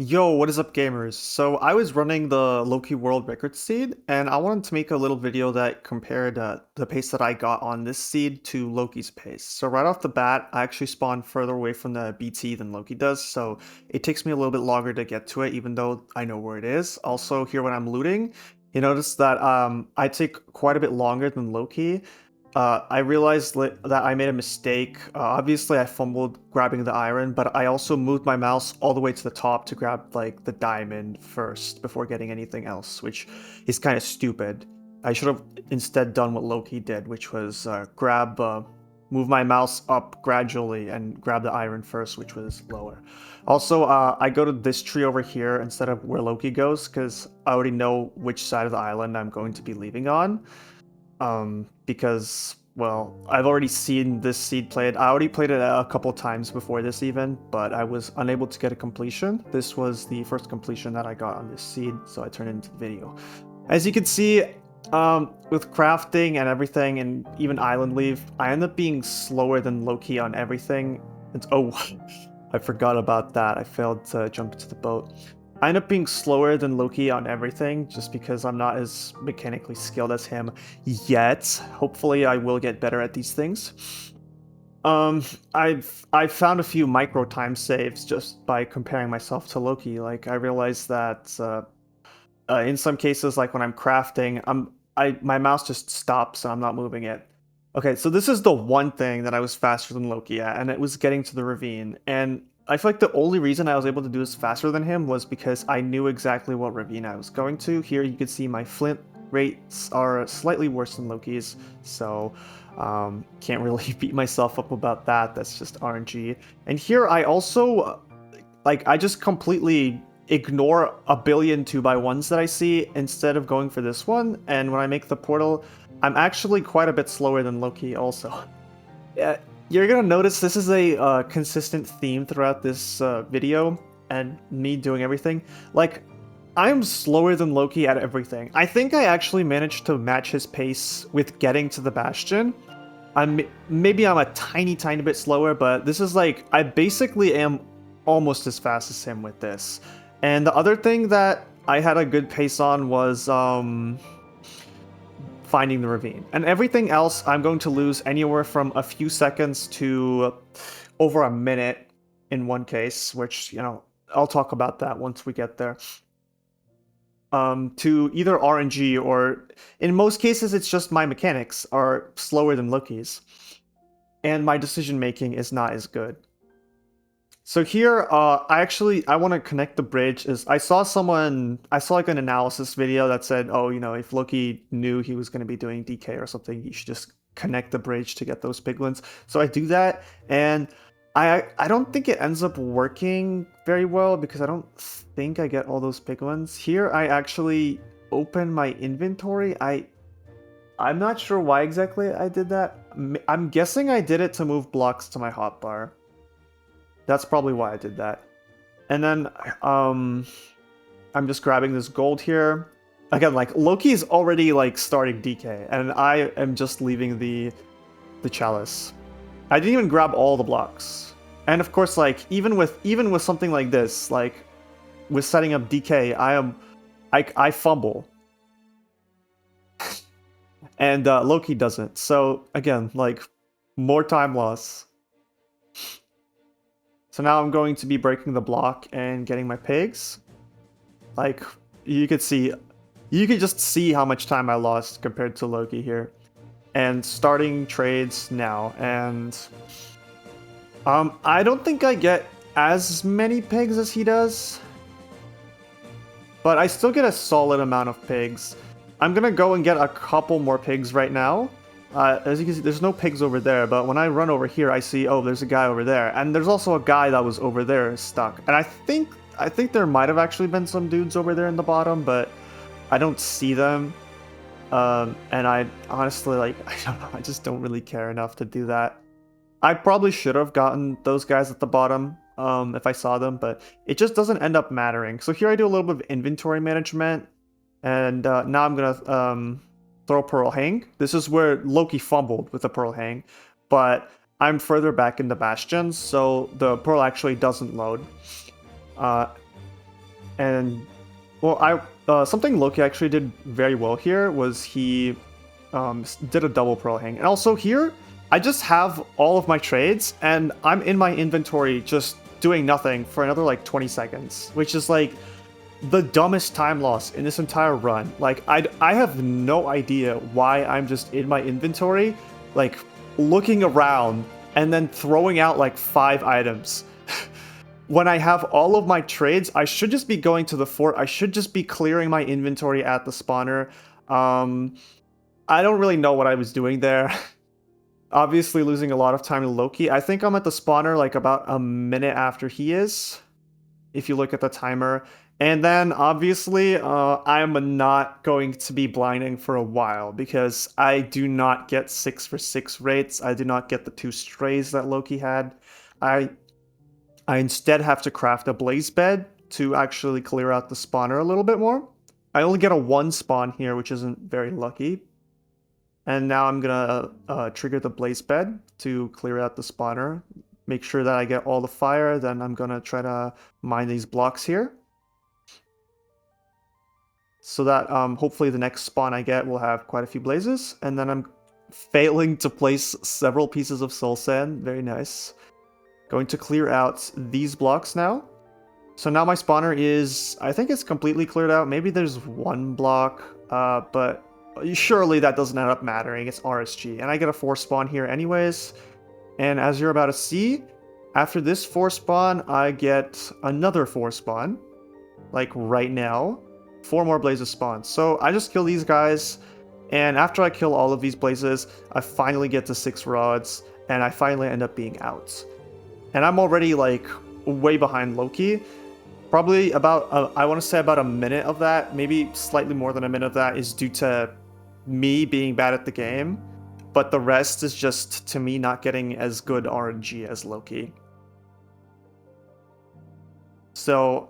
Yo, what is up, gamers? So I was running the lowkey world record seed, and I wanted to make a little video that compared the pace that I got on this seed to Loki's pace. So right off the bat, I actually spawned further away from the BT than Loki does, so it takes me a little bit longer to get to it, even though I know where it is. Also, here when I'm looting, you notice that I take quite a bit longer than Loki. I realized that I made a mistake. Obviously, I fumbled grabbing the iron, but I also moved my mouse all the way to the top to grab like the diamond first before getting anything else, which is kind of stupid. I should have instead done what Loki did, which was move my mouse up gradually and grab the iron first, which was lower. Also, I go to this tree over here instead of where Loki goes because I already know which side of the island I'm going to be leaving on. Because, well, I've already seen this seed played. I already played it a couple times before this even, but I was unable to get a completion. This was the first completion that I got on this seed, so I turned it into the video. As you can see, with crafting and everything, and even island leave, I end up being slower than Loki on everything. Oh, I forgot about that. I failed to jump into the boat. I end up being slower than Loki on everything just because I'm not as mechanically skilled as him yet. Hopefully I will get better at these things. I've found a few micro time saves just by comparing myself to Loki. Like I realized that in some cases, like when I'm crafting, my mouse just stops and I'm not moving it. Okay, so this is the one thing that I was faster than Loki at, and it was getting to the ravine. And I feel like the only reason I was able to do this faster than him was because I knew exactly what ravine I was going to. Here you can see my flint rates are slightly worse than Loki's, so can't really beat myself up about that. That's just RNG. And here I also, I just completely ignore a billion 2x1s that I see instead of going for this one. And when I make the portal, I'm actually quite a bit slower than Loki also. Yeah, you're gonna notice this is a consistent theme throughout this video and me doing everything. Like, I'm slower than Loki at everything. I think I actually managed to match his pace with getting to the Bastion. Maybe I'm a tiny bit slower, but this is like, I basically am almost as fast as him with this. And the other thing that I had a good pace on was finding the ravine. And everything else, I'm going to lose anywhere from a few seconds to over a minute in one case, which, you know, I'll talk about that once we get there. To either RNG or, in most cases, it's just my mechanics are slower than Loki's. And my decision making is not as good. So here, I want to connect the bridge. I saw like an analysis video that said, oh, you know, if Loki knew he was going to be doing DK or something, he should just connect the bridge to get those piglins. So I do that, and I don't think it ends up working very well because I don't think I get all those piglins. Here, I actually open my inventory. I'm not sure why exactly I did that. I'm guessing I did it to move blocks to my hotbar. That's probably why I did that. And then I'm just grabbing this gold here. Again, like Loki's already like starting DK, and I am just leaving the chalice. I didn't even grab all the blocks. And of course, like even with something like this, like with setting up DK, I fumble. And Loki doesn't. So again, like more time loss. So now I'm going to be breaking the block and getting my pigs. Like, you could just see how much time I lost compared to Loki here. And starting trades now. And I don't think I get as many pigs as he does. But I still get a solid amount of pigs. I'm gonna go and get a couple more pigs right now. As you can see, there's no pigs over there, but when I run over here, I see, oh, there's a guy over there. And there's also a guy that was over there stuck. And I think there might have actually been some dudes over there in the bottom, but I don't see them. And I honestly, like, I don't know, I just don't really care enough to do that. I probably should have gotten those guys at the bottom if I saw them, but it just doesn't end up mattering. So here I do a little bit of inventory management, and now I'm gonna throw Pearl Hang. This is where Loki fumbled with the Pearl Hang, but I'm further back in the Bastions, so the Pearl actually doesn't load. And well, something Loki actually did very well here was he did a double pearl hang. And also here, I just have all of my trades, and I'm in my inventory just doing nothing for another like 20 seconds, which is like the dumbest time loss in this entire run. Like, I have no idea why I'm just in my inventory, like, looking around and then throwing out like 5 items. When I have all of my trades, I should just be going to the fort. I should just be clearing my inventory at the spawner. I don't really know what I was doing there. Obviously losing a lot of time to Loki. I think I'm at the spawner like about a minute after he is, if you look at the timer. And then obviously I'm not going to be blinding for a while because I do not get 6 for 6 rates. I do not get the 2 strays that Loki had. I instead have to craft a blaze bed to actually clear out the spawner a little bit more. I only get a 1 spawn here, which isn't very lucky. And now I'm gonna trigger the blaze bed to clear out the spawner. Make sure that I get all the fire, then I'm gonna try to mine these blocks here. So that hopefully the next spawn I get will have quite a few blazes. And then I'm failing to place several pieces of soul sand. Very nice. Going to clear out these blocks now. So now my spawner is, I think it's completely cleared out. Maybe there's 1 block, but surely that doesn't end up mattering. It's RSG. And I get a 4 spawn here anyways. And as you're about to see, after this 4 spawn, I get another 4 spawn. Like right now. 4 more blazes spawn. So I just kill these guys. And after I kill all of these blazes, I finally get to 6 rods. And I finally end up being out. And I'm already like way behind Loki. Probably about, I want to say about a minute of that, maybe slightly more than a minute of that is due to me being bad at the game. But the rest is just to me not getting as good RNG as Loki. So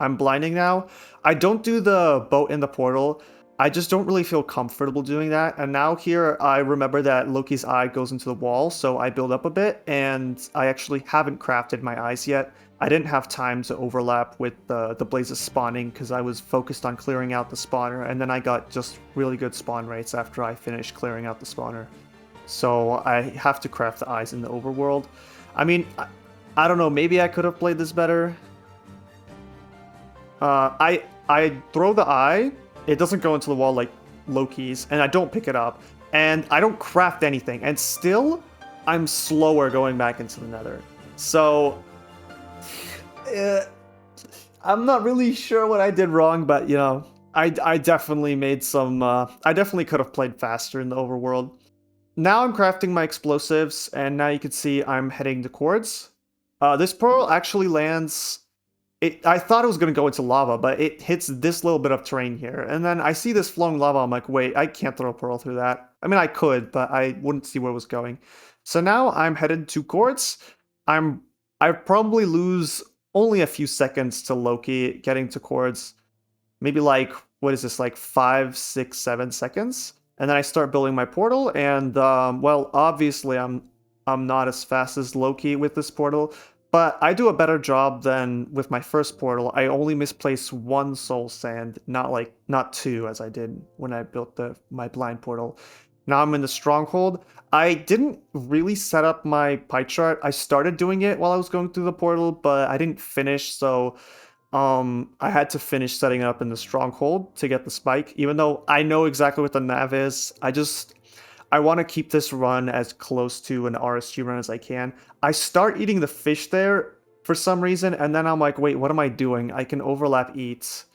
I'm blinding now. I don't do the boat in the portal. I just don't really feel comfortable doing that. And now here I remember that Loki's eye goes into the wall, so I build up a bit, and I actually haven't crafted my eyes yet. I didn't have time to overlap with the blazes spawning because I was focused on clearing out the spawner, and then I got just really good spawn rates after I finished clearing out the spawner. So I have to craft the eyes in the overworld. I mean, I don't know, maybe I could have played this better. I throw the eye, it doesn't go into the wall like Loki's, and I don't pick it up, and I don't craft anything, and still, I'm slower going back into the nether. So, I'm not really sure what I did wrong, but, you know, I definitely made some, I definitely could have played faster in the overworld. Now I'm crafting my explosives, and now you can see I'm heading to quartz. This pearl actually lands... I thought it was going to go into lava, but it hits this little bit of terrain here. And then I see this flowing lava, I'm like, wait, I can't throw a pearl through that. I mean, I could, but I wouldn't see where it was going. So now I'm headed to quartz. I probably lose only a few seconds to Loki getting to quartz. Maybe like, what is this, like 5, 6, 7 seconds? And then I start building my portal, and well, obviously I'm not as fast as Loki with this portal, but I do a better job than with my first portal. I only misplaced 1 soul sand, not 2 as I did when I built my blind portal. Now I'm in the stronghold. I didn't really set up my pie chart. I started doing it while I was going through the portal, but I didn't finish, so I had to finish setting it up in the stronghold to get the spike, even though I know exactly what the nav is. I want to keep this run as close to an RSG run as I can. I start eating the fish there for some reason, and then I'm like, wait, what am I doing? I can overlap eats.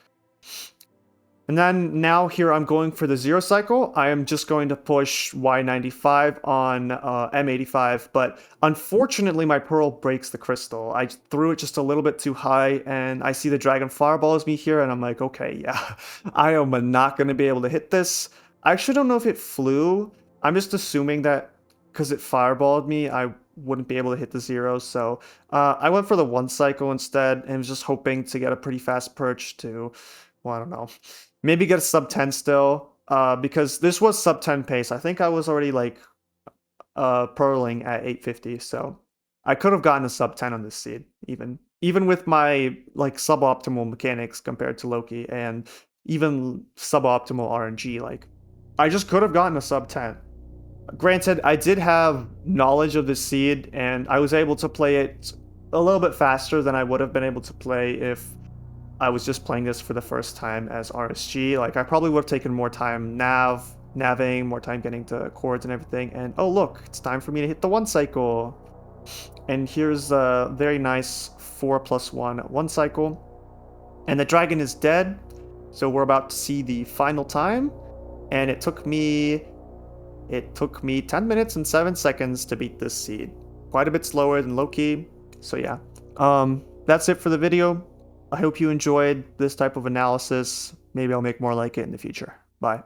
And then now here I'm going for the 0 cycle. I am just going to push Y95 on M85, but unfortunately my pearl breaks the crystal. I threw it just a little bit too high, and I see the dragon fireballs me here, and I'm like, okay, yeah, I am not going to be able to hit this. I actually don't know if it flew. I'm just assuming that because it fireballed me, I wouldn't be able to hit the 0, so I went for the 1 cycle instead, and was just hoping to get a pretty fast perch to, well, I don't know, maybe get a sub 10 still, because this was sub 10 pace. I think I was already like pearling at 850, so I could have gotten a sub 10 on this seed even. even with my like suboptimal mechanics compared to Loki and even suboptimal RNG, like I just could have gotten a sub 10. Granted, I did have knowledge of the seed and I was able to play it a little bit faster than I would have been able to play if I was just playing this for the first time as RSG. Like I probably would have taken more time naving, more time getting to chords and everything. And oh look, it's time for me to hit the 1 cycle. And here's a very nice 4+1 cycle. And the dragon is dead. So we're about to see the final time. And it took me 10 minutes and 7 seconds to beat this seed. Quite a bit slower than lowkey. So yeah. That's it for the video. I hope you enjoyed this type of analysis. Maybe I'll make more like it in the future. Bye.